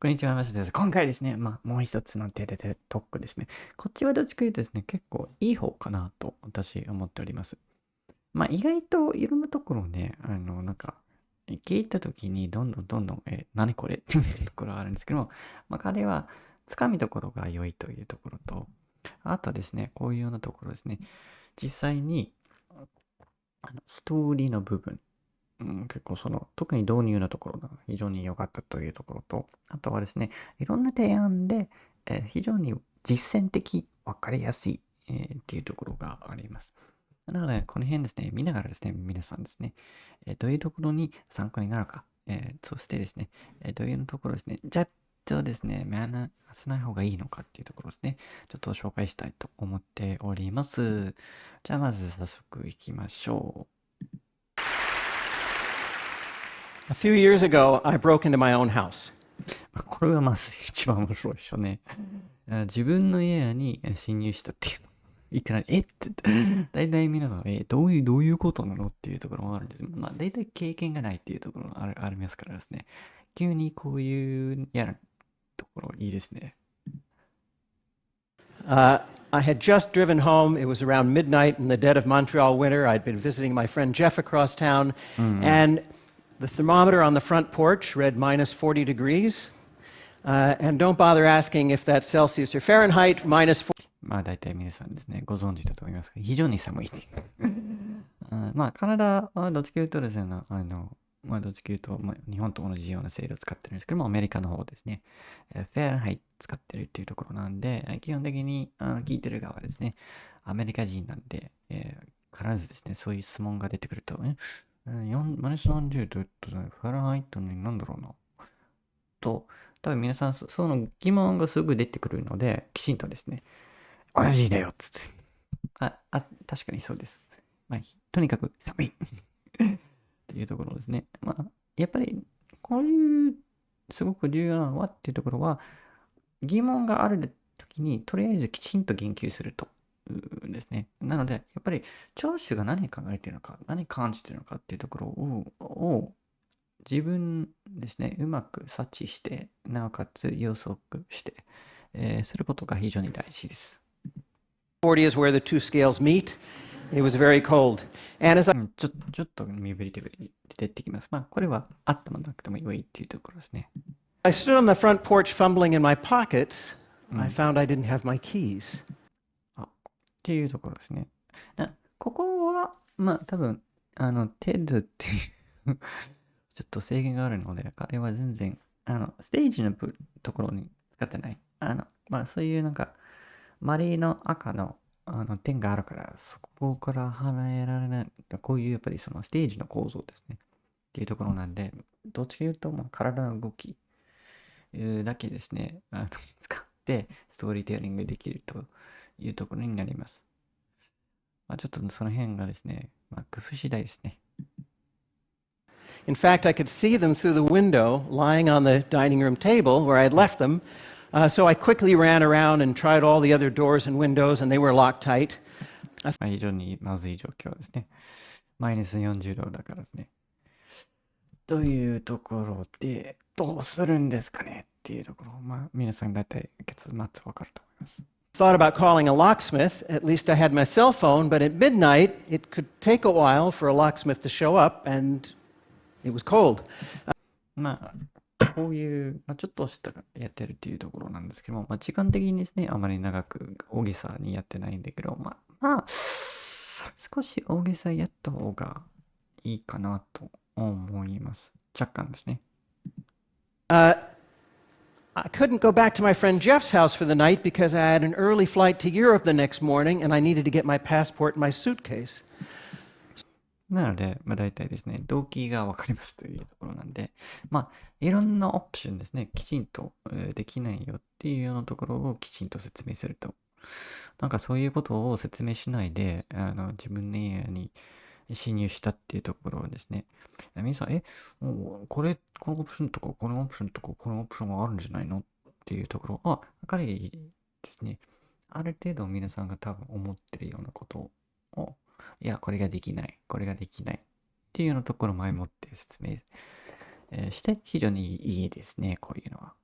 こんにちは、マシです。今回ですね、もう一つのテレテトークですね。こっちはどっちかというとですね、結構いい方かなと私思っております。意外といろんなところをね、聞いたときにどんどん、何これっていうところがあるんですけども、彼はつかみどころが良いというところと、あとですね、こういうようなところですね、実際にストーリーの部分、結構特に導入のところが非常に良かったというところと、あとはですね、いろんな提案で、非常に実践的、わかりやすい、っていうところがあります。なので、この辺ですね、見ながらですね、皆さんですね、どういうところに参考になるか、そしてですね、どういうところですね、じゃあ、ですね、見逃さない方がいいのかっていうところですね、ちょっと紹介したいと思っております。じゃあ、まず早速いきましょう。A few years ago, I broke into my own house. これはまず一番面白いでしょうね。自分の家に侵入したっていうの。いきなり、って、大体皆さん、どういうことなのっていうところもあるんです。大体経験がないっていうところがありますからですね。急にこういうやるところいいですね。I had just driven home. It was around midnight in the dead of Montreal winter. I'd been visiting my friend Jeff across town, and the thermometer on the front porch read minus 40 degrees. And don't bother asking if that's Celsius or Fahrenheit. Minus 40. 大体皆さんですね、ご存知だと思いますが、非常に寒いっていう。カナダはどっちかというとですね、どっちかというと、日本と同じような制度を使ってるんですけども、アメリカの方ですね、フェアラハイ使ってるっていうところなんで、基本的に聞いてる側はですね、アメリカ人なんで、必ずですね、そういう質問が出てくると、マイナス40度とフェアラハイトになんだろうな、と、多分皆さんその疑問がすぐ出てくるので、きちんとですね、同じだよっつって。確かにそうです。とにかく寒いっていうところですね。やっぱり、こういうすごく重要なのはっていうところは、疑問があるときに、とりあえずきちんと言及すると。ですね。なので、やっぱり、聴取が何考えているのか、何感じているのかっていうところを自分ですね、うまく察知して、なおかつ予測して、することが非常に大事です。40 is where the two scales meet. It was very cold. And as ちょっと身振り手振り出てきます。これはあってもなくても良いっていうところですね。I stood on the front porch fumbling in my pockets, I found I didn't have my keys. っていうところですね。ここは、多分、程度っていうちょっと制限があるので、彼は全然、ステージのところに使ってない。そういうマリーの赤の点があるから、そこから離れられない。こういうやっぱりそのステージの構造ですね。っていうところなんで、どっちか言うと、体の動きだけですね、使ってストーリーテリングできるというところになります。ちょっとその辺がですね、工夫次第ですね。In fact, I could see them through the window lying on the dining room table where I had left them. So I quickly ran around and tried all the other doors and windows, and they were locked tight. 非常にまずい状況ですね。マイナス40度だからですね。というところで、どうするんですかねっていうところ。皆さん大体結末わかると思います。Thought about calling a locksmith. At least I had my cell phone, but at midnight, it could take a while for a locksmith to show up, and it was cold. こういう、ちょっとしたやってるっていうところなんですけども、時間的にですね、あまり長く大げさにやってないんだけど、少し大げさやった方がいいかなと思います。若干ですね。I couldn't go back to my friend Jeff's house for the night because I had an early flight to Europe the next morning and I needed to get my passport and my suitcase. なので、大体ですね、動機がわかりますというところなんで、いろんなオプションですね、きちんとできないよっていうようなところをきちんと説明すると。そういうことを説明しないで、自分の家に侵入したっていうところをですね、皆さん、もうこのオプションとか、このオプションとか、このオプションがあるんじゃないのっていうところは、彼ですね、ある程度皆さんが多分思ってるようなことを、いや、これができない、これができないっていうようなところを前もって説明して、非常にいいですね、こういうのは。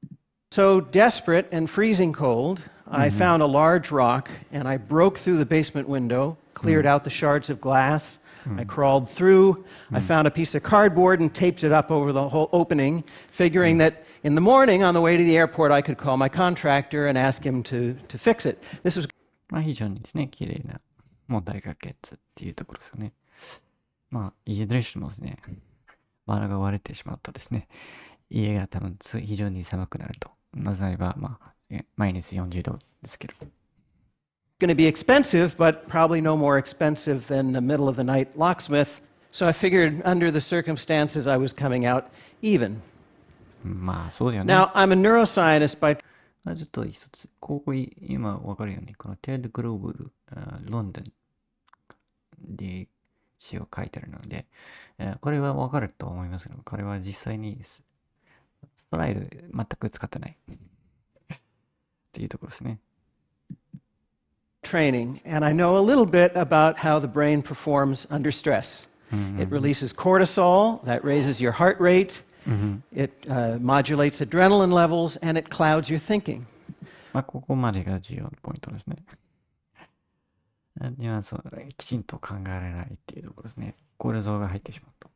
So desperate and freezing cold, I found a large rock and I broke through the basement window, cleared out the shards of glass. I crawled through. I found a piece of cardboard and taped it up over the whole opening, figuring that in the morning on the way to the airport I could call my contractor and ask him to fix it. This was まあ非常にですね、綺麗な問題解決っていうところですよね。まあ、いずれにしてもですね、バラが割れてしまうとですね、家が多分非常に寒くなると。なぜならば、まあ、マイナス40度ですけど。going to be expensive, but probably no more expensive than the middle of the night locksmith. So I figured under the circumstances I was coming out even. まあ、そうだよね。Now, I'm a neuroscientist by ちょっと一つ、ここ今わかるように、このテッド・グローブル、ロンドンで詩を書いてるので、これはわかると思いますけど、これは実際にストライル全く使ってないっていうところですね。training, and I know a little bit about how the brain performs under stress. It releases cortisol, that raises your heart rate, it modulates adrenaline levels, and it clouds your thinking. まあ、ここまでが重要なポイントですね。にはそうきちんと考えられないっていうところですね。コルゾーが入ってしまうと。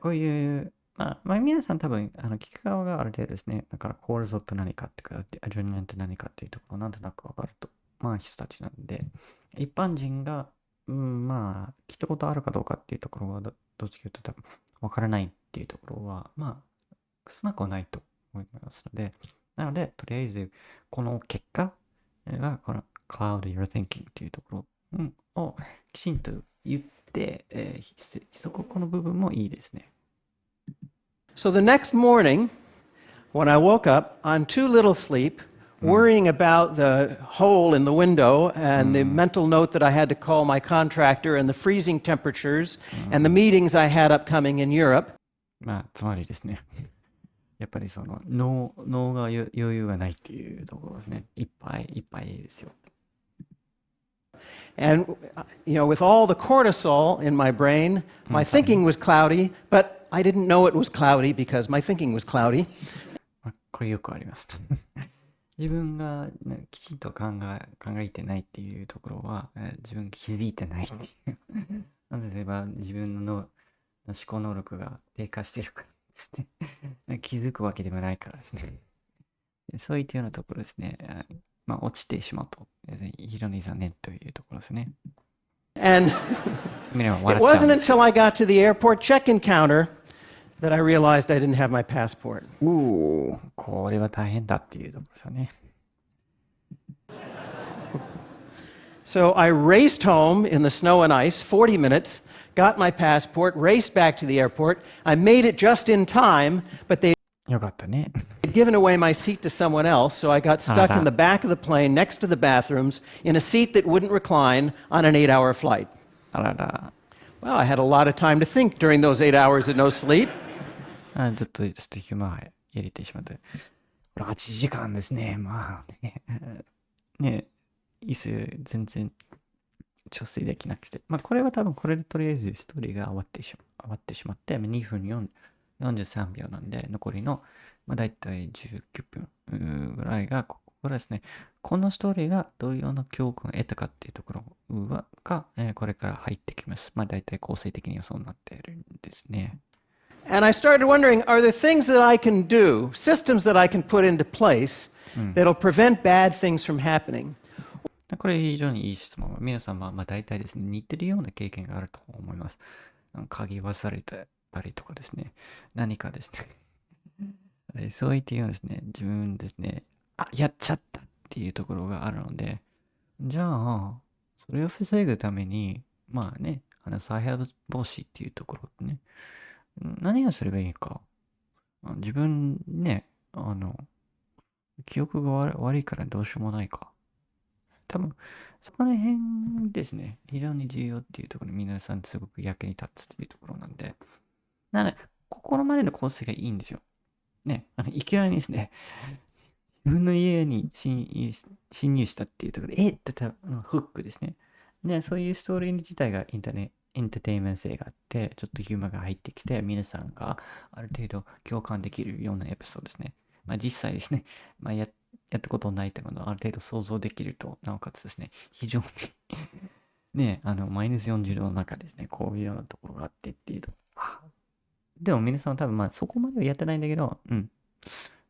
こういう、まあ、皆さん多分、聞く側がある程度ですね。だから、コルゾーって何かっていうか、アドレナリンって何かっていうところ、なんとなくわかると。まあ、人たちなんで、一般人が、まあ、聞いたことあるかどうかっていうところはどっちかというと多分、わからないっていうところは、まあ、少なくはないと思いますので、なので、とりあえず、この結果が、この Cloud Your Thinking っていうところ、をきちんと言って、そこの部分もいいですね。So the next morning, when I woke up on too little sleep, worrying about the hole in the window and the mental note that I had to call my contractor and the freezing temperatures and the meetings I had upcoming in Europe. まあ、つまりですね。やっぱりその脳が余裕がないっていうところですね。いっぱいですよ。And, with all the cortisol in my brain, my thinking was cloudy, but I didn't know it was cloudy because my thinking was cloudy. これよくあります。自分がきちんと考えてないっていうところは、自分が気づいてないっていう。例えば自分の思考能力が低下してるからですね。気づくわけでもないからですね。そういったようなところですね。まあ、落ちてしまうと。非常に残念というところですね。And it wasn't until I got to the airport check-in counter that I realized I didn't have my passport. これは大変だっていうところですよね。So I raced home in the snow and ice, 40 minutes, got my passport, raced back to the airport. I made it just in time, but they'd よかったね。 given away my seat to someone else, so I got stuck in the back of the plane next to the bathrooms in a seat that wouldn't recline on an 8-hour flight. あらら。Well, I had a lot of time to think during those 8 hours of no sleep. ちょっとヒューマン入れてしまって。これ8時間ですね。まあね。ね、椅子全然調整できなくて。まあこれは多分これでとりあえずストーリーが終わってしまって、2分43秒なんで、残りの、だいたい19分ぐらいが、ここですね。このストーリーがどういうような教訓を得たかっていうところが、これから入ってきます。だいたい構成的にはそうなっているんですね。And I started wondering, are there things that I can do, systems that I can put into place that'll prevent bad things from happening? これ非常にいい質問。皆さんは大体ですね、似てるような経験があると思います。鍵忘れたりとかですね、何かですね。そういったようですね、自分ですね、やっちゃったっていうところがあるので、じゃあ、それを防ぐために、再発防止っていうところね、何をすればいいか。自分ね、記憶が悪いからどうしようもないか。多分、そこら辺ですね、非常に重要っていうところに皆さんすごく役に立つっていうところなんで、なので、ここまでの構成がいいんですよ。ね、いきなりですね、自分の家に侵入したっていうところで、ってフックですね。で、そういうストーリー自体がエンターテインメント性があって、ちょっとヒューマンが入ってきて、皆さんがある程度共感できるようなエピソードですね。実際ですね、やったことないというものをある程度想像できると、なおかつですね、非常にね、マイナス40度の中ですね、こういうようなところがあってっていうと、でも皆さんは多分そこまではやってないんだけど、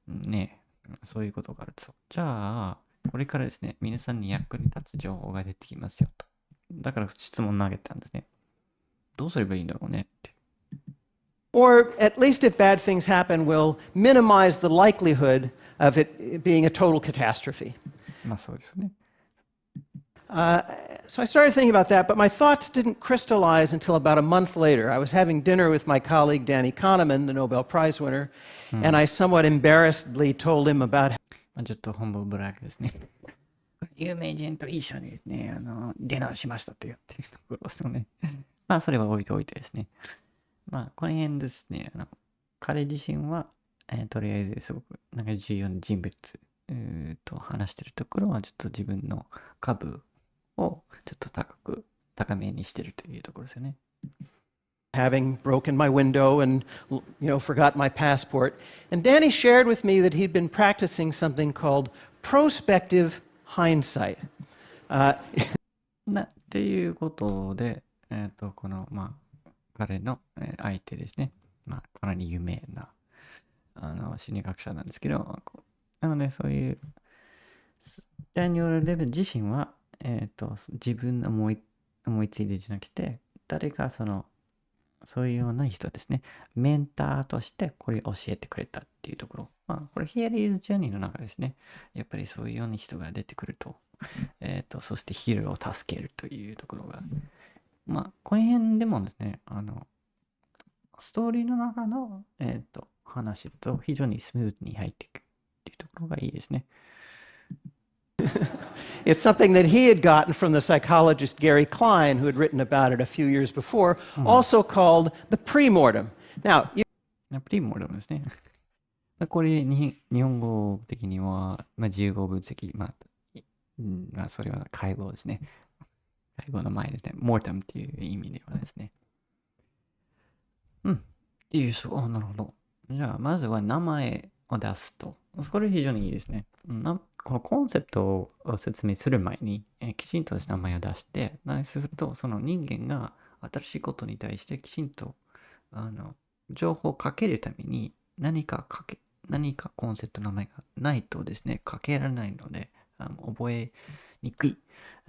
ね、そういうことがあると。じゃあ、これからですね、皆さんに役に立つ情報が出てきますよと。だから質問投げたんですね。どうすればいいんだろうねって。Or, at least if bad things happen, we'll minimize the likelihood of it being a total catastrophe. そうですね。So I started thinking about that, but my thoughts didn't crystallize until about a month later. I was having dinner with my colleague Danny Kahneman, the Nobel Prize winner, and I somewhat embarrassedly told him about ちょっと本部ブラックですね。有名人と一緒にですね、ディナーしましたと言ってるところですよね。それは置いておいてですね。この辺ですね、彼自身は、とりあえずすごく重要な人物と話してるところは、ちょっと自分の株をちょっと高めにしてるというところですよね。having broken my window and forgot my passport. And Danny shared with me that he'd been practicing something called prospective hindsight. っていうことで、この、彼の相手ですね。かなり有名な心理学者なんですけど、なのでそういうダニエル・レヴィン自身は、自分の思いついてじゃなくて、誰かそういうような人ですね。メンターとしてこれ教えてくれたっていうところ。これ Here is Journey の中ですね。やっぱりそういうような人が出てくると、そしてヒールを助けるというところが、この辺でもですね、ストーリーの中の、話と非常にスムーズに入っていくっていうところがいいですね。It's something that he had gotten from the psychologist Gary Klein, who had written about it a few years before, also called the premortem. Now, プリモルですね。これ日本語的には、事後分析、それは解剖ですね。解剖の前ですね。モータムっていう意味ではですね。っていう、なるほど。じゃあ、まずは名前を出すと。これ非常にいいですね。このコンセプトを説明する前に、きちんと名前を出して、すると、その人間が新しいことに対してきちんと情報をかけるために何かコンセプトの名前がないとですね、かけられないので、覚えにくい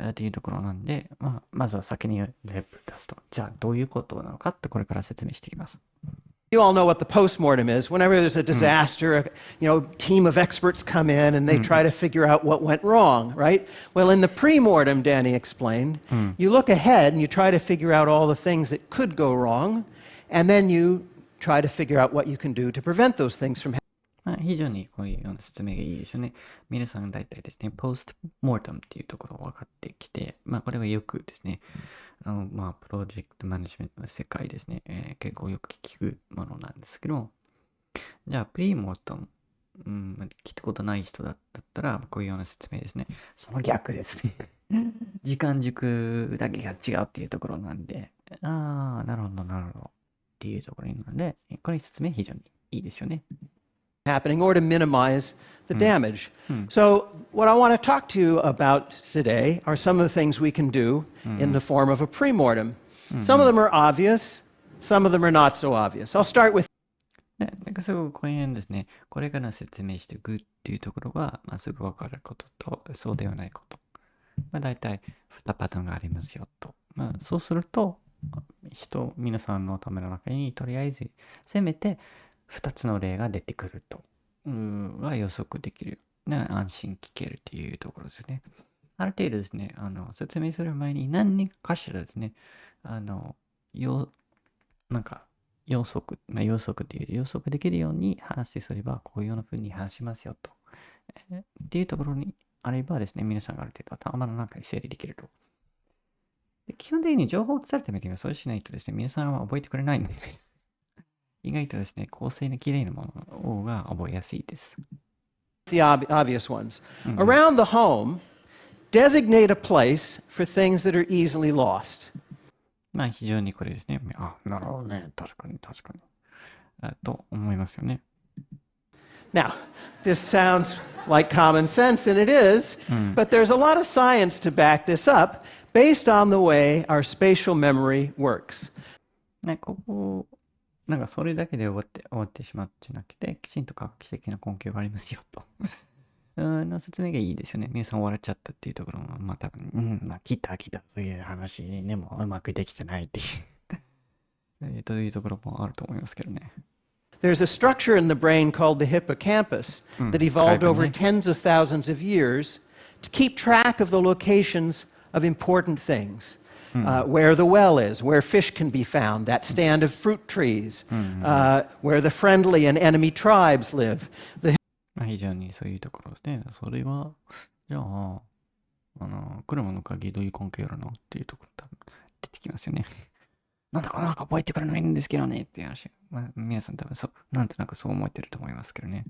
っていうところなんで、まずは先にレベル出すと。じゃあ、どういうことなのかってこれから説明していきます。you all know what the postmortem is. Whenever there's a disaster, a team of experts come in and they try to figure out what went wrong, right? Well, in the premortem, Danny explained, you look ahead and you try to figure out all the things that could go wrong, and then you try to figure out what you can do to prevent those things from happening. 非常にこういうような説明がいいですよね。皆さん大体ですね、ポストモータムっていうところを分かってきて、これはよくですね、プロジェクトマネジメントの世界ですね、結構よく聞くものなんですけど、じゃあ、プリモータム、聞いたことない人だったら、こういうような説明ですね。その逆ですね。時間軸だけが違うっていうところなんで、なるほど、なるほど。っていうところなので、これ説明非常にいいですよね。happening or to minimize the damage. So, what I want to talk to you about today are some of the things we can do in the form of a premortem. Some of them are obvious, some of them are not so obvious. I'll start with すごくこの辺ですね、これから説明していくっていうところは、すぐ分かることと、そうではないこと。大体2パターンがありますよと。そうすると、皆さんのための中にとりあえず、せめて2つの例が出てくると。は予測できる。安心聞けるというところですね。ある程度ですね、説明する前に何かしらですね、予測っていう予測できるように話すれば、こういうような風に話しますよと。っていうところにあればですね、皆さんがある程度頭の中に整理できると。で基本的に情報を伝えるためにはそうしないとですね、皆さんは覚えてくれないので、意外とですね、構成のきれいなものが覚えやすいです。the obvious ones. Around the home, designate a place for things that are easily lost. 非常にこれですね。なるほどね。確かに。と思いますよね。Now, this sounds like common sense, and it is, but there's a lot of science to back this up based on the way our spatial memory works. ね、ここ、なんかそれだけで終わってしまっちゃなくて、きちんと画期的な根拠がありますよと。の説明がいいですよね。皆さん終わっちゃったっていうところも、まあ多分、まあ来た、そういう話でもうまくできてないっていうというところもあると思いますけどね。There's a structure in the brain called the hippocampus that evolved over tens of thousands of years to keep track of the locations of important things. Where the well is, where fish can be found, that stand of fruit trees, where the friendly and enemy tribes live. 非常にそういうところですね。それは、じゃあ、車の鍵どういう関係あるのっていうところ多分出てきますよね。なんか覚えてくれないんですけどねっていう話。皆さん多分なんとなくそう思ってると思いますけどね。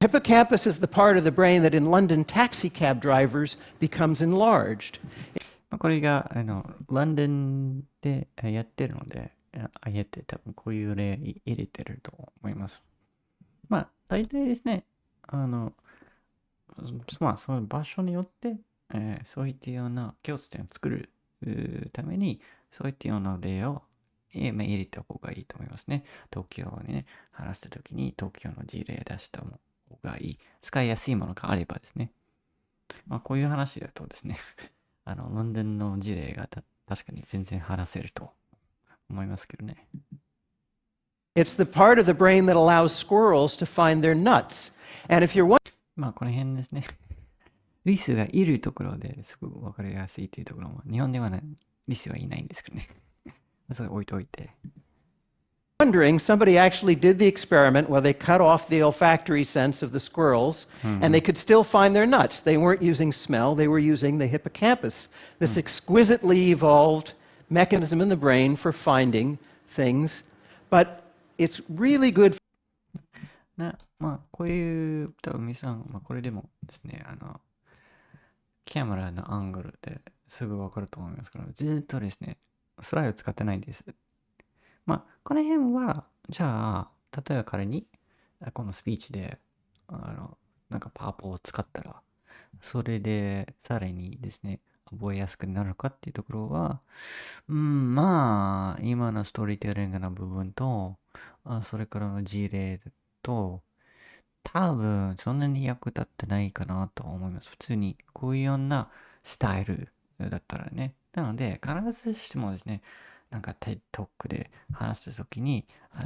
Hippocampus is the part of the brain that in London taxi cab drivers becomes enlarged. これが、ロンドンでやってるので、あえて多分こういう例入れてると思います。まあ、大体ですね、まあ、その場所によって、そういったような共通点を作るために、そういったような例を、入れた方がいいと思いますね。東京にね、話したときに東京の事例出した方がいい。使いやすいものがあればですね。まあ、こういう話だとですね、ロンドンの事例が確かに全然話せると思いますけどね。It's the part of the brain that allows squirrels to find their nuts. And if you're まあこの辺ですね。リスがいるところですごくわかりやすいというところも、日本ではリスはいないんですけどね。それ置いといて。wondering, somebody actually did the experiment where they cut off the olfactory sense of the squirrels, and they could still find their nuts. They weren't using smell, they were using the hippocampus, this exquisitely evolved mechanism in the brain for finding things. But it's really good. まあ、こういう、多分皆さん、まあ、これでもですね、カメラのアングルですぐわかると思いますから、ずっとですね、スライド使ってないんです。まあ、この辺は、じゃあ、例えば仮に、このスピーチで、なんかパワポを使ったら、それでさらにですね、覚えやすくなるかっていうところは、まあ、今のストーリーテリングの部分と、それからの事例と、多分、そんなに役立ってないかなと思います。普通に、こういうようなスタイルだったらね。なので、必ずしもですね、なんか TED Talk で話すときに、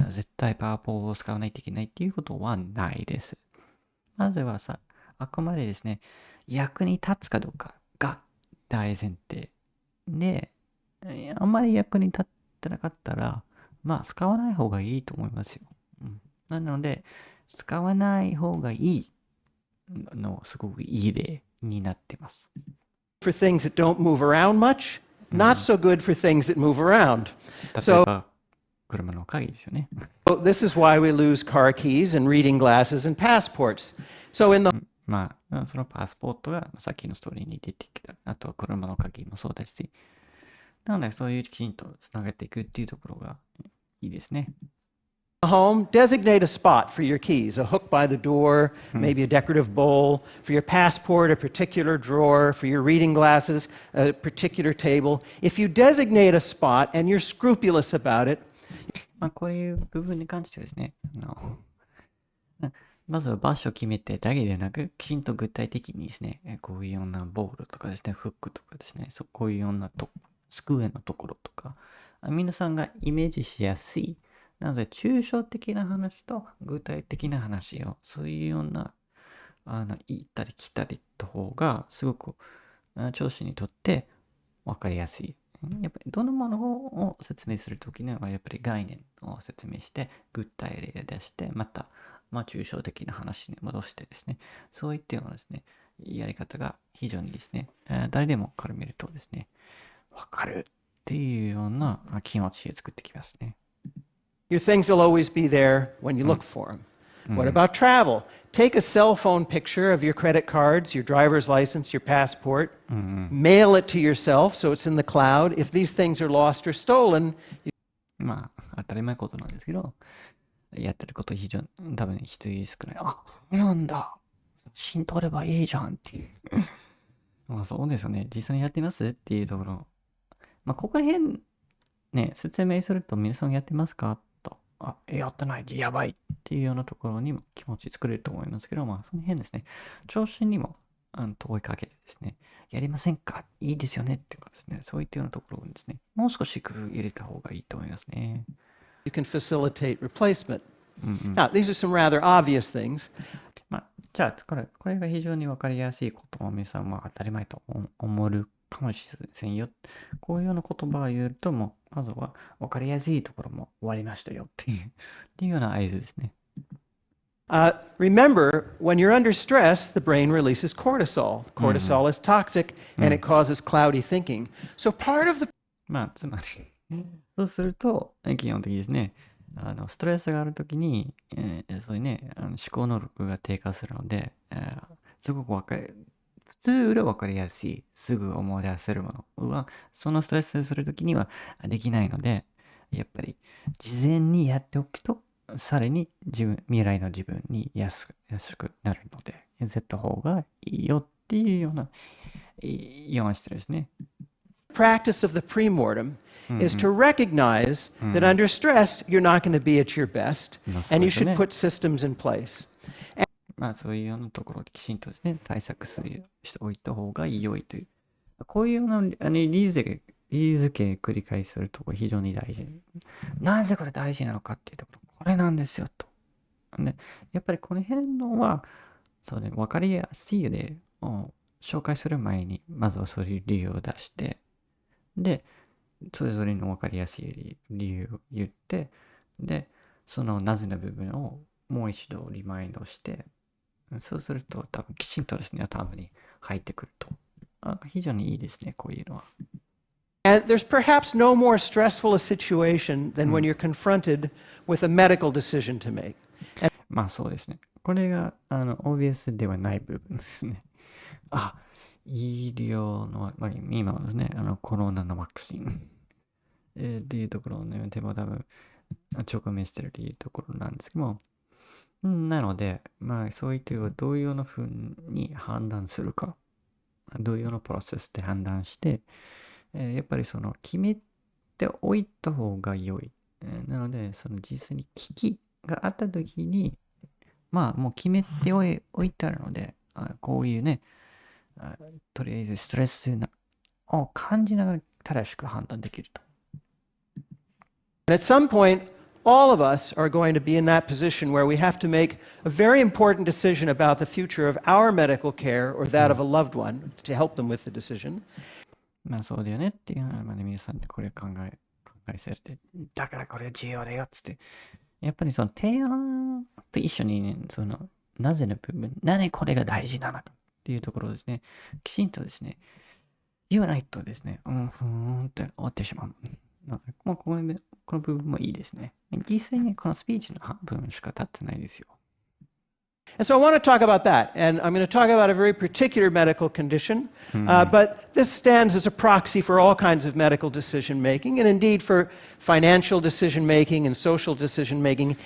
絶対パワポを使わないといけないっていうことはないです。まずはあくまでですね、役に立つかどうかが大前提で、あんまり役に立ってなかったら、まあ、使わない方がいいと思いますよ。なので、使わない方がいいのすごくいい例になってます。For things that don't move around much, not so good for things that move around. 例えば、車の鍵ですよね。So this is why we lose car keys and reading glasses and passports. So in the まあ、そのパスポートがさっきのストーリーに出てきた。あとは車の鍵もそうだし。なので、そういうきちんとつなげていくっていうところがいいですね。home, designate a spot for your keys, a hook by the door, maybe a decorative bowl, for your passport, a particular drawer, for your reading glasses, a particular table. If you designate a spot and you're scrupulous about it, まあ、こういう部分に関してはですね、まずは場所を決めてだけでなく、きちんと具体的にですね、こういうようなボールとかですね、フックとかですね、こういうような机のところとか、皆さんがイメージしやすい。なので、抽象的な話と具体的な話を、そういうような、行ったり来たりと方が、すごく、聴衆にとって分かりやすい。やっぱり、どのものを説明するときには、やっぱり概念を説明して、具体例を出して、また、抽象的な話に戻してですね、そういったようなですね、やり方が非常にですね、誰でもから見るとですね、分かるっていうような気持ちを作ってきますね。your things will always be there when you look for them. What about travel? Take a cell phone picture of your credit cards, your driver's license, your passport. Mail it to yourself so it's in the cloud. If these things are lost or stolen, まあ、当たり前ことなんですけど、やってること非常に多分人少ない。あ、そうなんだ。写真撮ればいいじゃんっていう。まあそうですよね。実際にやってますっていうところ。まあここら辺ね、説明すると皆さんやってますかと。あ、やってない。やばいっていうようなところにも気持ち作れると思いますけど、まあその辺ですね。調子にも問いかけてですね、やりませんかいいですよねっていうかですね、そういったようなところをですね、もう少し工夫入れた方がいいと思いますね。You can facilitate replacement. うんうん。Now, these are some rather obvious things. まあ、じゃあ、これが非常にわかりやすいことを皆さんは当たり前と思うかもしれませんよ。こういうような言葉を言うと、もう、まずはわかりやすいところも終わりましたよっていうような合図ですね。Remember, when you're under stress, the brain releases cortisol. Cortisol is toxic and it causes cloudy thinking. So part of the まあ、つまりそうすると、基本的にですね、ストレスがあるときに、そういうね、思考能力が低下するので、すごく普通で分かりやすい、すぐ思い出せるものは、そのストレスするときにはできないので、やっぱり事前にやっておくと、さらに未来の自分に安くなるので、やった方がいいよっていうような、言わしてるですね。practice of the premortem is to recognize that under stress, you're not going to be at your best, and you should put systems in place. まあそういうようなところをきちんとですね、対策しておいた方が良いという。こういうような理由付け繰り返しするところ非常に大事。なぜこれ大事なのかっていうところ、これなんですよと。ね、やっぱりこの辺のは、そうね、分かりやすい例を紹介する前に、まずはそういう理由を出して、で、それぞれの分かりやすい理由を言って、で、そのなぜの部分をもう一度リマインドして、そうすると多分きちんとですね、頭に入ってくると。非常にいいですね、こういうのは。And there's perhaps no more stressful a situation than when you're confronted with a medical decision to make. まあそうですね。これが、obvious ではない部分ですね。医療の、まあ、今はですね、コロナのワクチン、っていうところをね、でも多分、直面してるっていうところなんですけども、なので、まあ、そういったどういうようなふうに判断するか、どういうようなプロセスで判断して、やっぱりその決めておいた方が良い。なので、その実際に危機があった時に、まあ、もう決めておいてあるので、こういうね、とりあえずストレスを感じながら正しく判断できると。And at some point, all of us are going to be in that position where we have to make a very important decision about the future of our medical care or that of a loved one to help them with the decision. まあそうだよねっていうのは、まあ、皆さんでこれ考えされて、だからこれ重要だよっつって、やっぱりその提案と一緒にね、そのなぜの部分、なぜこれが大事なのかっていうところをですね、きちんとですね、言わないとですね、ふーんって終わってしまう。まあ、この部分もいいですね。実際にこのスピーチの半分しか経ってないですよ。And so I want to talk about that. And I'm going to talk about a very particular medical condition, but this stands as a proxy for all kinds of medical decision making, and indeed for financial decision making and social decision making.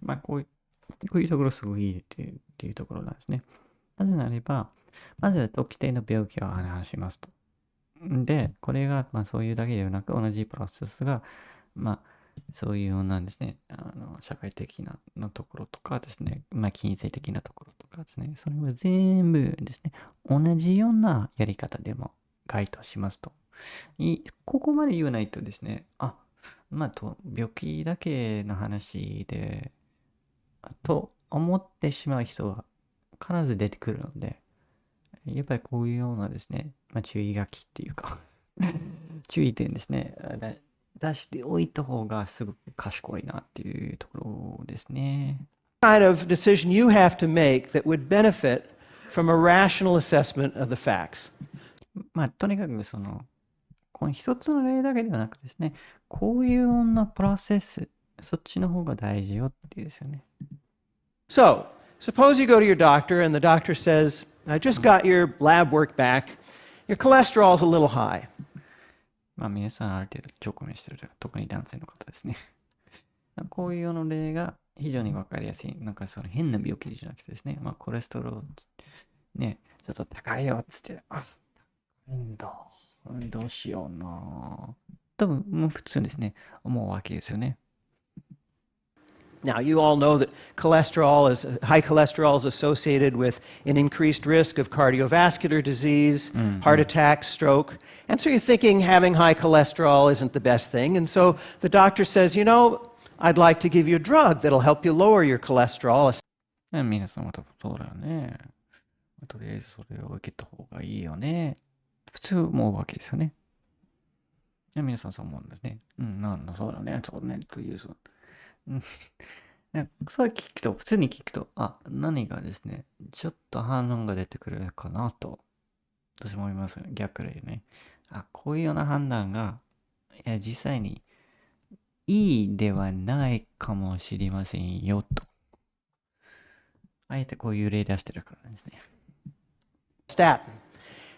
まあこういうところすごいいいっていうところなんですね。なぜならば、まず特定の病気を話しますと。で、これが、まあそういうだけではなく、同じプロセスが、まあ、そういうようなんですね、社会的なのところとかですね、まあ、金銭的なところとかですね、それは全部ですね、同じようなやり方でも該当しますと。ここまで言わないとですね、まあ、病気だけの話で、と思ってしまう人は必ず出てくるので、やっぱりこういうようなですね、まあ、注意書きっていうか注意点ですね、出しておいた方がすごく賢いなっていうところですね。Kind of decision you have to make that would benefit from a rational assessment of the facts. まあ、とにかくこの一つの例だけではなくですね、こういうようなプロセス、そっちの方が大事よっていうですよね。So, suppose you go to your doctor and the doctor says, I just got your lab work back. Your cholesterol is a little high. まあ皆さんある程度直面してる、特に男性の方ですね。こういうような例が非常にわかりやすい。なんかその変な病気じゃなくてですね、コレステロール、ね、ちょっと高いよっつって、高いんだ。どうしような。多分、もう普通ですね、思うわけですよね。Now, you all know that high cholesterol is associated with an increased risk of cardiovascular disease, heart attack, stroke. And so you're thinking having high cholesterol isn't the best thing. And so the doctor says, I'd like to give you a drug that'll help you lower your cholesterol. 皆さんも多分そうだよね。とりあえずそれを受けた方がいいよね。普通思うわけですよね。皆さんそう思うんですね。そうだね、そうね、という、そう聞くと、普通に聞くと、何がですね、ちょっと反応が出てくるかなと、私も思います。逆でね。こういうような判断が、実際にいいではないかもしれませんよと。あえてこういう例出してるからなんですね。Statin.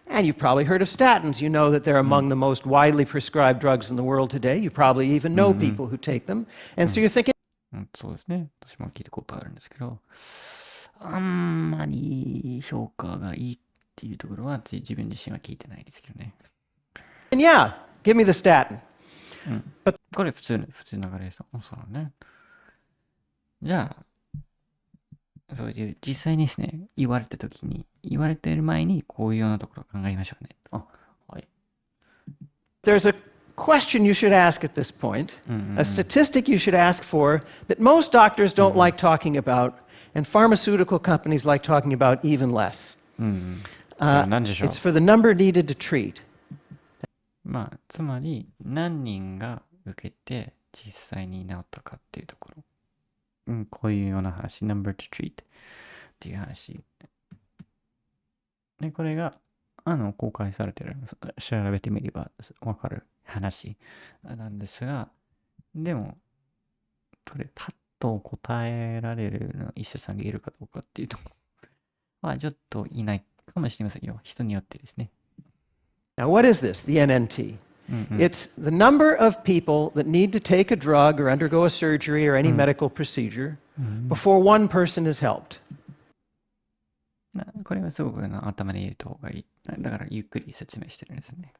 And you've probably heard of statins. You know that they're among the most widely prescribed drugs in the world today. You probably even know people who take them. And so you're thinking, そうですね。私も聞いたことあるんですけど、あんまり評価がいいっていうところは自分自身は聞いてないですけどね。yeah, give me the statin. これ普通の流れです。そうだね。じゃあ、そういう実際にですね、言われた時に、言われている前にこういうようなところを考えましょうね。はい。There's a question you should ask at this point, a statistic you should ask for that most doctors don't like talking about, and pharmaceutical companies like talking about even less. 何でしょう。It's for the number needed to treat. つまり何人が受けて実際に治ったかっていうところ。こういうような話、number to treat っていう話。で、これが、公開されてる、調べてみればわかる話なんですが、でも、これパッと答えられるの医者さんがいるかどうかっていうところはちょっといないかもしれませんよ。人によってですね。Now, what is this, the NNT? It's the number of people that need to take a drug or undergo a surgery or any medical procedure before one person is helped. これはすごく頭に入れた方がいい。だからゆっくり説明してるんですね。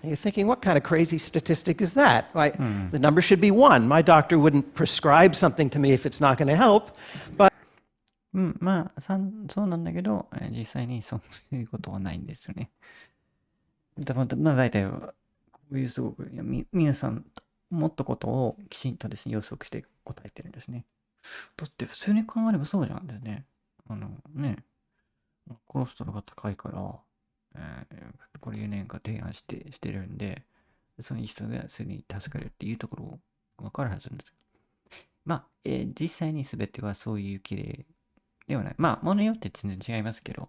And you're thinking, what kind of crazy statistic is that? Why, the number should be one. My doctor wouldn't prescribe something to me if it's not going to help. But そうなんだけど、実際にそういうことはないんですよね。大体は、こういうすごく、皆さん、思ったことをきちんとですね、予測して答えてるんですね。だって普通に考えればそうじゃんだよね。コレステロールが高いから、これいう年が提案してるんで、その人がすぐに助かるっていうところわかるはずなんですよ。実際に全てはそういう綺麗ではない。ものによって全然違いますけど。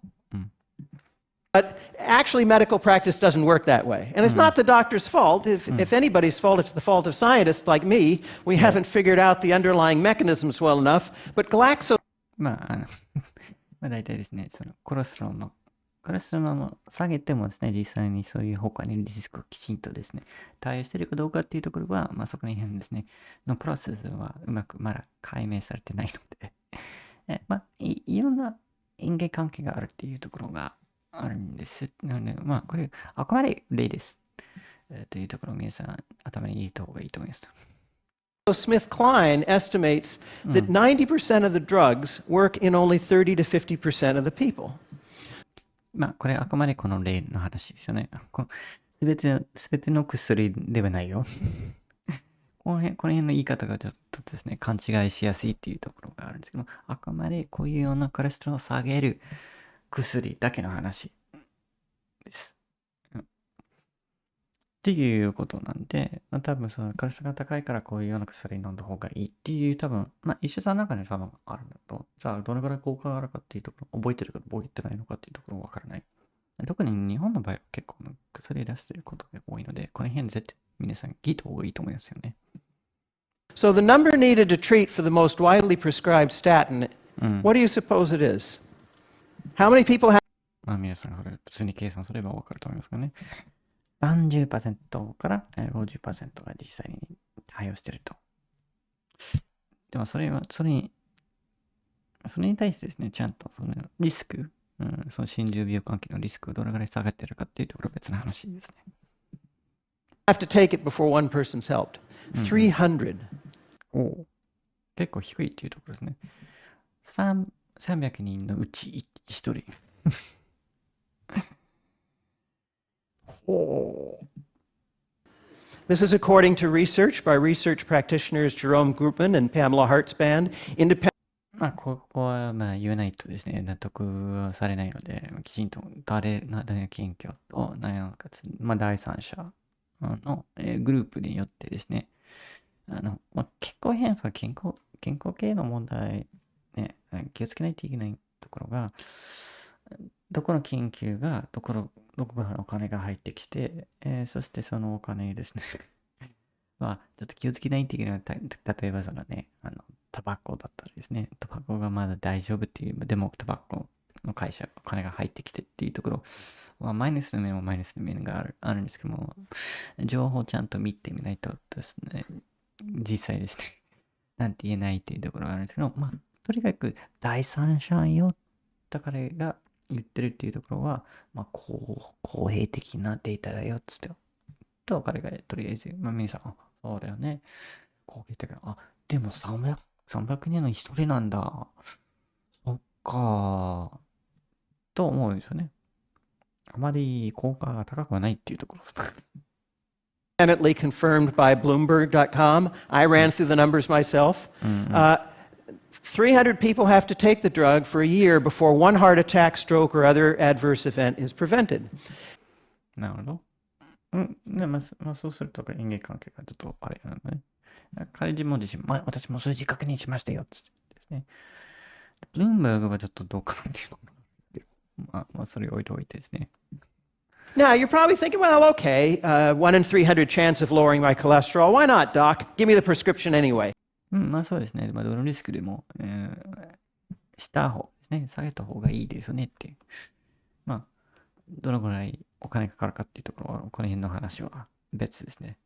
actually, medical practice doesn't work that way. And it's not the doctor's fault. If anybody's fault, it's the fault of scientists like me. We haven't figured out the underlying mechanisms well enough. But Glaxo 大体ですね、そのコレステロールを下げてもですね、実際にそういう他にリスクをきちんとですね、対応しているかどうかっていうところは、そこら辺ですね、のプロセスはうまくまだ解明されてないので、いろんな因果関係があるっていうところがあるんです。なので、これ、あくまで例です。というところを皆さん頭に入れた方がいいと思います。SmithKline estimates that 90% of the drugs work in only 30 to 50% of the people. これあくまでこの例の話ですよね。すべての薬ではないよ。この辺の言い方がちょっとですね、勘違いしやすいっていうところがあるんですけど、あくまでこういうようなコレステロールを下げる薬だけの話です。っていうことなんで、多分そのコレステロールが高いからこういうような薬飲んだ方がいいっていう多分、医者さんの中に多分あるんだと、じゃあどれぐらい効果があるかっていうところ、覚えてるか覚えてないのかっていうところわからない。特に日本の場合は結構薬出してることが多いので、この辺絶対皆さん聞いた方がいいと思いますよね。So the number needed to treat for the most widely prescribed statin, what do you suppose it is? How many people have 皆さんそれ普通に計算すればわかると思いますがね。30% から 50% が実際に対応しているとでもそれに対してですね、ちゃんとそのリスク、その心中病関係のリスクをどれぐらい下がってるかっていうところは別の話ですね。have to take it before one person's helped. 300. 結構低いっていうところですね。300人のうち1人。ほう。This is according to research by research practitioners Jerome Groupman and Pamela Hartzband. Independent ここは言えないとですね、納得されないので、きちんと誰の研究と、なおかつ、第三者のグループによってですね、結構健康系の問題、ね、気をつけないといけないところが、どこの研究が、どこからお金が入ってきて、そしてそのお金ですね、ちょっと気をつけないといけない。例えばそのね、タバコだったらですね、タバコがまだ大丈夫っていう、でもタバコの会社、お金が入ってきてっていうところは、マイナスの面もマイナスの面があるんですけども、情報をちゃんと見てみないとですね、実際ですね、なんて言えないっていうところがあるんですけど、とにかく第三者よだからが言ってるっていうところは、公平的なデータだよっつって、と彼がとりあえず、皆さん、そうだよね。公平的な、でも300人の1人なんだ。そっか。と思うんですよね。あまり効果が高くはないっていうところです。independently confirmed by Bloomberg.com. I ran through the numbers myself. 300 people have to take the drug for a year before one heart attack, stroke, or other adverse event is prevented. なるほど。そうすると因果関係がちょっとあれなのね。彼自身、私も数字確認しましたよ、つってですね。ブルームバーグはちょっとどうかなっていうのが、それを置いておいてですね。Now, you're probably thinking, well, okay, 1 in 300 chance of lowering my cholesterol. Why not, doc? Give me the prescription anyway. そうですね。どのリスクでも、した方ですね。下げた方がいいですよねっていう。どのぐらいお金かかるかっていうところは、この辺の話は別ですね。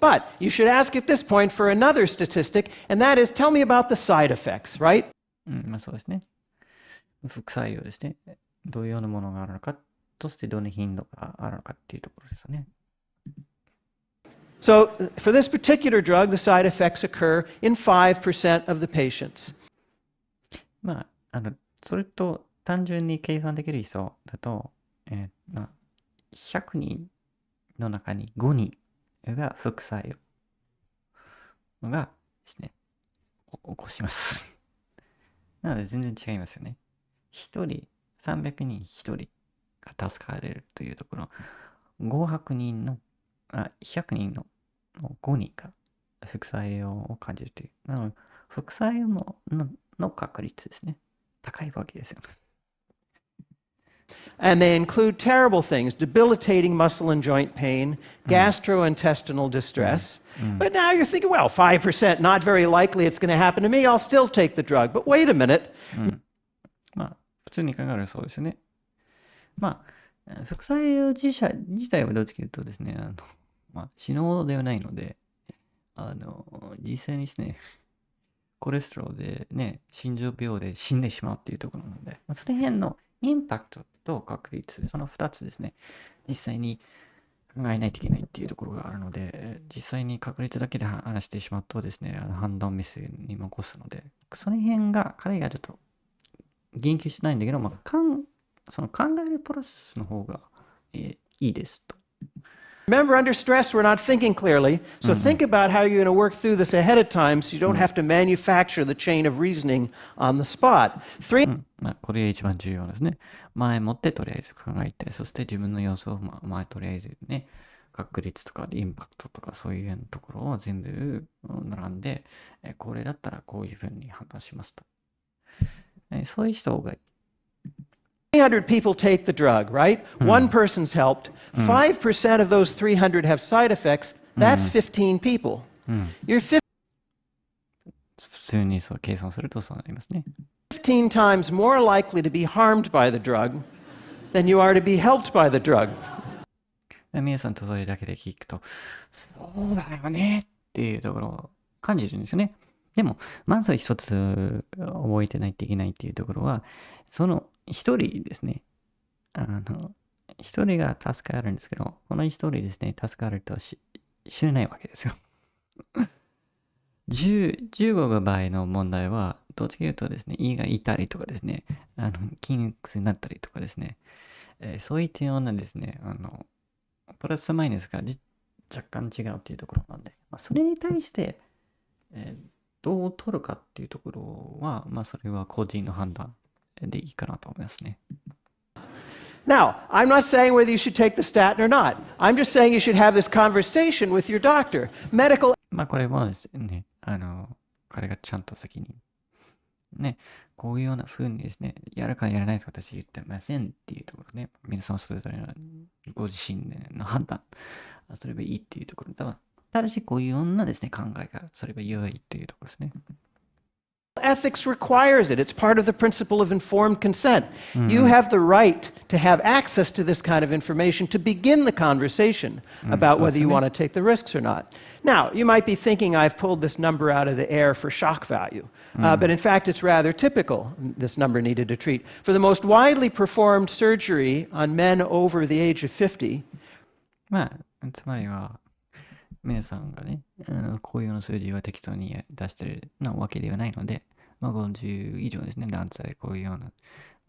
But you should ask at this point for another statistic, and that is, tell me about the side effects, right? そうですね。副作用ですね。どういうようなものがあるのか、そしてどの頻度があるのかっていうところですよね。So, for this particular drug, the side effects occur in 5% of the patients. それと単純に計算できる人だと、100人の中に5人が副作用がですね、起こします。なので全然違いますよね。300人1人が助かれるというところ、100人の5人が副作用を感じるという。なので、副作用の確率ですね。高いわけですよ。And they include terrible things, debilitating muscle and joint pain, gastrointestinal distress. But now you're thinking, well, 5%, not very likely it's going to happen to me. I'll still take the drug. But wait a minute. 普通に考えるそうですよね。副作用自体はどっちかというとですね、死ぬほどではないので、実際にですね、コレステロールでね、心臓病で死んでしまうっていうところなので、その辺のインパクトと確率、その2つですね、実際に考えないといけないっていうところがあるので、実際に確率だけで話してしまうとですね、判断ミスにも起こすので、その辺が彼がちょっと言及しないんだけど、その考えるプロセスの方が、いいですと。Remember, under stress, we're not thinking clearly. So think about how you're going to work through this ahead of time so you don't have to manufacture the chain of reasoning on the spot. これが一番重要ですね。前もってとりあえず考えて、そして自分の様子を、とりあえずね、確率とかインパクトとかそういうところを全部並んで、これだったらこういうふうに判断しますと。そういう人が300 people take the drug, right? One person's helped. 5% of those 300 have side effects. That's 15 people. You're 普通にそう計算するとそうなりますね。15 times more likely to be harmed by the drug than you are to be helped by the drug. 皆さんとそれだけで聞くと、そうだよねっていうところを感じるんですよね。でも、まず一つ覚えてないといけないっていうところは、その一人ですね。一人が助かるんですけど、この一人ですね、助かるとは知れないわけですよ。15の場合の問題は、どっちかというとですね、胃が痛いとかですね、筋肉痛になったりとかですね、そういったようなですね、プラスマイナスが若干違うっていうところなんで、それに対して、どう取るかっていうところは、それは個人の判断でいいかなと思いますね。Now, I'm not saying whether you should take the statin or not. I'm just saying you should have this conversation with your doctor. Medical これもですね、彼がちゃんと先に、ね、こういうような風にですね、やるかやらないと私言ってませんっていうところね、皆さんそれぞれのご自身の判断すればいいっていうところ、ただしこういうようなですね、考えがすれば良いっていうところですね。ethics requires it. It's part of the principle of informed consent. You have the right to have access to this kind of information to begin the conversation about whether you want to take the risks or not. Now, you might be thinking I've pulled this number out of the air for shock value, but in fact it's rather typical, this number needed to treat. For the most widely performed surgery on men over the age of 50, つまりは、皆さんがね、こういうような数字は適当に出してるわけではないので、50以上ですね、男性、こういうよ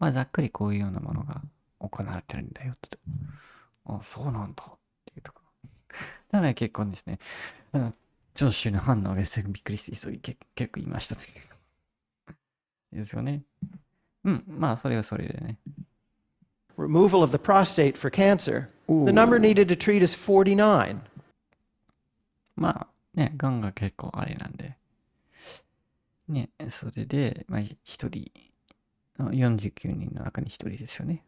うな、ざっくりこういうようなものが行われてるんだよって。そうなんだっていうところ。だから結構ですね、聴取の反応がびっくりして、結構言いましたけど。ですよね。それはそれでね。removal of the prostate for cancer, the number needed to treat is 49. がんが結構あれなんで。ね、それで、一人、49人の中に一人ですよね。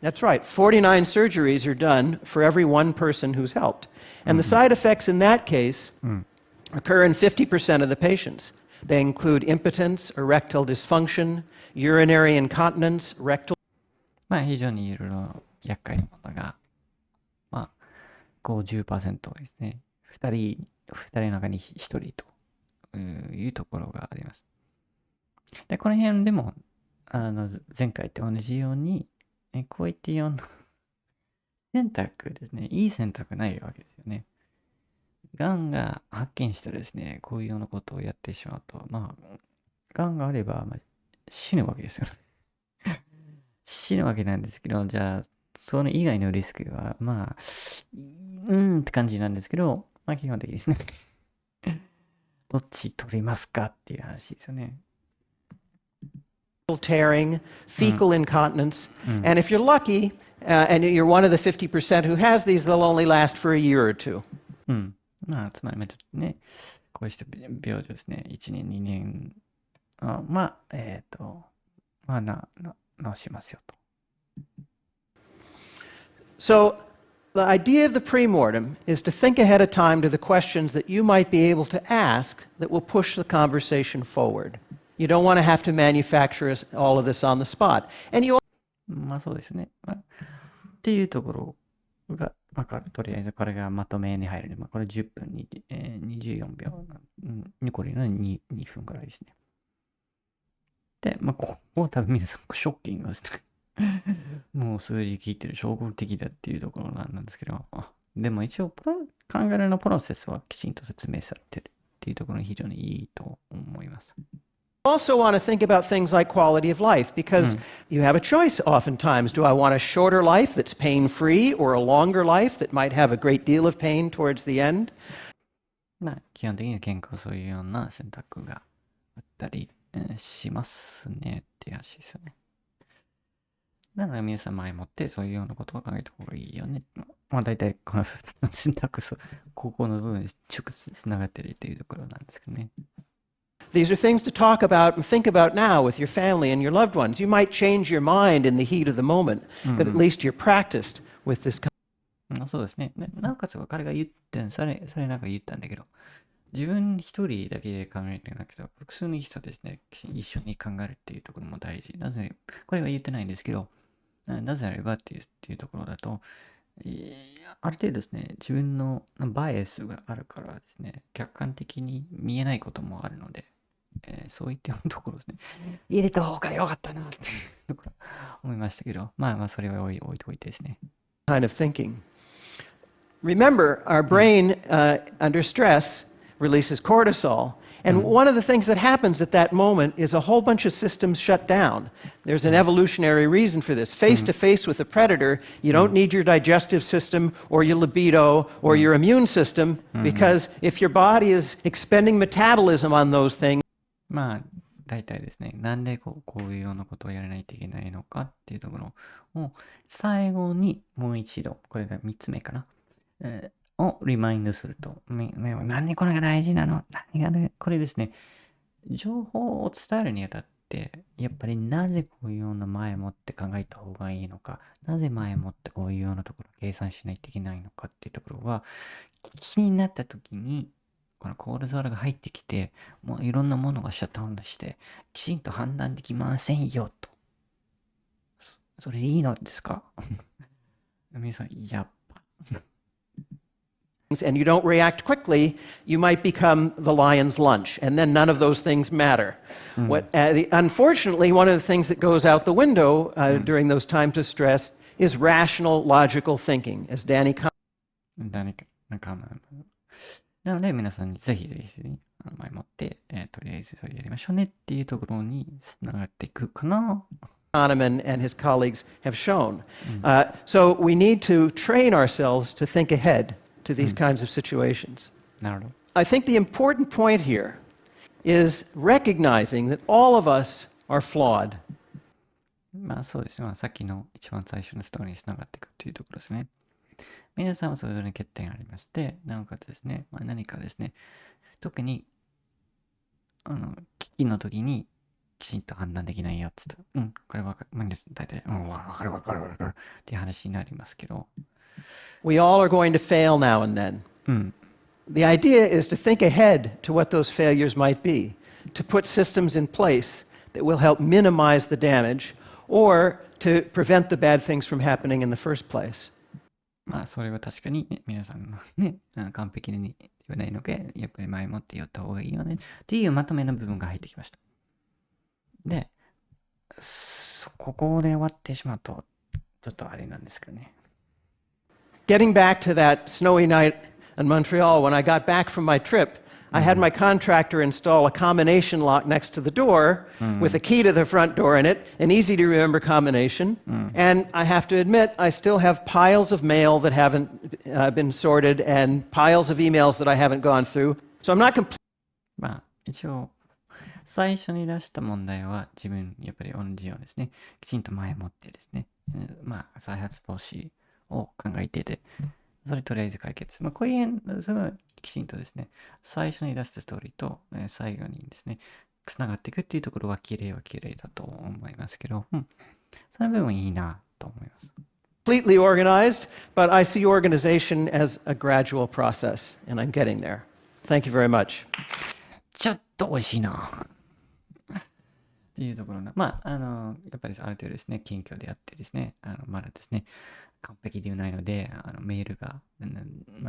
That's right. 49 surgeries are done for every one person who's helped. And the side effects in that case occur in 50% of the patients. They include impotence, erectile dysfunction, urinary incontinence, rectal. 非常にいろいろ厄介なものが、50% ですね。2人の中に1人というところがあります。で、この辺でも、前回と同じように、こういったような選択ですね。いい選択ないわけですよね。がんが発見したらですね、こういうようなことをやってしまうと、がんがあれば、死ぬわけですよ。死ぬわけなんですけど、じゃあ、その以外のリスクは、って感じなんですけど、基本的ですね。どっち取りますかっていう話ですよね。tearing, fecal incontinence, and if you're lucky, and you're one of the 50% who has these, they'll only last for a year or two. つまりちょっとね、こうした病状ですね、1年、2年、治しますよと。So, the idea of the premortem is to think ahead of time to the questions that you might be able to ask that will push the conversation forward. You don't want to have to manufacture all of this on the spot. And you そうですね。っていうところが、とりあえずこれがまとめに入るので、これ10分に、24秒、残りの 2分くらいですね。で、ここは多分皆さんショッキングですね。もう数字聞いてる衝撃的だっていうところなんですけど、でも一応考えられのプロセスはきちんと説明されてるっていうところに非常にいいと思います。also want to think about things like quality of life because you have a choice oftentimes. Do I want a shorter life that's pain-free or a longer life that might have a great deal of pain towards the end? 基本的には健康そういうような選択があったりしますねっていう話ですよね。だから皆さん前もってそういうようなことを考えた方がいいよね。大体この2つの選択肢、ここの部分で直接つながっているというところなんですけどね。These are things to talk about and think about now with your family and your loved ones. You might change your mind in the heat of the moment, but at least you're practiced with this. そうですね。なおかつ彼が言ってん、それなんか言ったんだけど、自分一人だけで考えてなくて、複数の人ですね、一緒に考えるっていうところも大事。なぜ、これは言ってないんですけど、なぜあればっていうところだと、ある程度ですね、自分のバイアスがあるからですね、客観的に見えないこともあるので、そういったようなところですね、入れた方が良かったなっていうところ思いましたけど、それは置いておいてですね。kind of thinking. Remember, our brain under stress releases cortisol. And one of the things that happens at that moment is a whole bunch of systems shut down. There's an evolutionary reason for this. Face to face with a predator, you don't need your digestive system or your libido or your immune system, because if your body is expending metabolism on those things, 大体ですね、なんでこういうようなことをやらないといけないのかっていうところを最後にもう一度、これが3つ目かな、をリマインドすると、なんでこれが大事なの、何がね、これですね、情報を伝えるにあたって、やっぱりなぜこういうような前もって考えた方がいいのか、なぜ前もってこういうようなところを計算しないといけないのかっていうところは、気になった時に、このコールゾールが入ってきて、もういろんなものがシャットダウンして、きちんと判断できませんよと。それでいいのですか皆さん、やっぱ。and you don't react quickly, you might become the lion's lunch, and then none of those things matter. Unfortunately, one of the things that goes out the window during those times of stress is rational, logical thinking, as Danny commented. なので、皆さんにぜひ前もって、とりあえずそれやりましょうねっていうところにつながっていくかな。Kahneman and his colleagues have shown. So we need to train ourselves to think ahead to these kinds of situations. なるほど。I think the important point here is recognizing that all of us are flawed. そうですね。さっきの一番最初のストーリーにつながっていくというところですね。皆さんはそれぞれに欠点がありまして、なおかつですね、何かですね、特に危機の時にきちんと判断できないよって言ったら、これは大体、わかるっていう話になりますけど。We all are going to fail now and then. The idea is to think ahead to what those failures might be, to put systems in place that will help minimize the damage or to prevent the bad things from happening in the first place. それは確かに、皆さんのね、完璧に言わないので、やっぱり前もって言った方がいいよねっていうまとめの部分が入ってきました。で、ここで終わってしまうと、ちょっとあれなんですけどね。Getting back to that snowy night in Montreal, when I got back from my trip, I had my contractor install a combination lock next to the door with a key to the front door in it, an easy to remember combination. And I have to admit, I still have piles of mail that haven't been sorted and piles of emails that I haven't gone through. So I'm not completely. 一応、最初に出した問題は自分、やっぱり同じようですね。きちんと前もってですね。再発防止を考えていて、それとりあえず解決。こういうそれはきちんとですね、最初に出したストーリーと、最後にですね、つながっていくっていうところは綺麗だと思いますけど、その部分いいなと思います。Completely organized, but I see organization as a gradual process, and I'm getting there. Thank you very much. ちょっと美味しいな。っていうところな。やっぱりある程度ですね、近況であってですね、まだですね、完璧ではないので、メールが、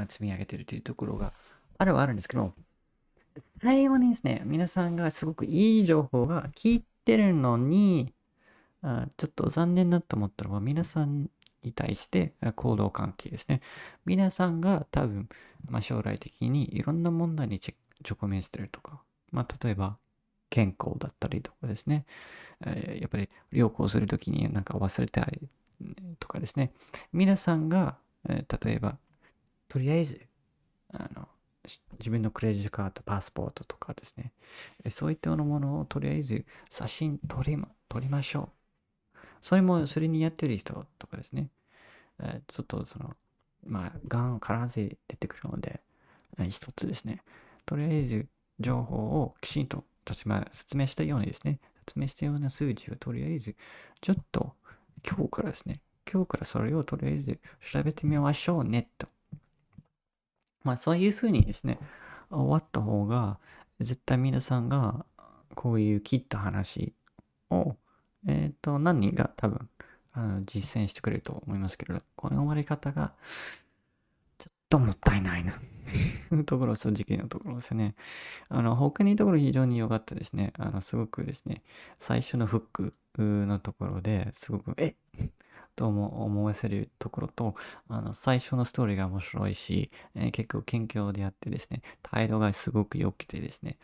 積み上げているというところがあるんですけど、最後にですね、皆さんがすごくいい情報が聞いてるのに、ちょっと残念だと思ったのは、皆さんに対して行動関係ですね。皆さんが多分、将来的にいろんな問題に直面してるとか、例えば、健康だったりとかですね、やっぱり旅行するときになんか忘れたりとかですね、皆さんが、例えば、とりあえず、自分のクレジットカード、パスポートとかですね、そういったようなものをとりあえず写真撮りましょう。それにやってる人とかですね、ちょっとがん必ず出てくるので、一つですね、とりあえず情報をきちんと説明したようにですね、説明したような数字をとりあえず、ちょっと今日からそれをとりあえず調べてみましょうねと。そういうふうにですね、終わった方が、絶対皆さんがこういう切った話を、何人が多分実践してくれると思いますけれど、この終わり方がちょっともったいないなところ、正直なところですね。他にところ非常に良かったですね。すごくですね、最初のフックのところですごく、と思わせるところと、最初のストーリーが面白いし、結構謙虚であってですね、態度がすごく良くてですね、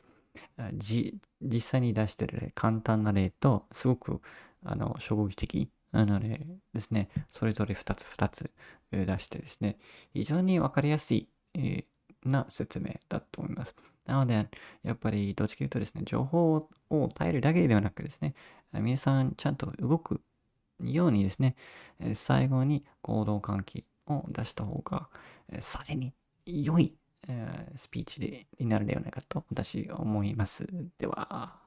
実際に出してる例、簡単な例と、すごく、衝撃的な例ですね、それぞれ2つ出してですね、非常にわかりやすい、な説明だと思います。なので、やっぱりどっちかというとですね、情報を耐えるだけではなくですね、皆さんちゃんと動くようにですね、最後に行動喚起を出した方が、さらに良い、スピーチになるのではないかと私は思います。では。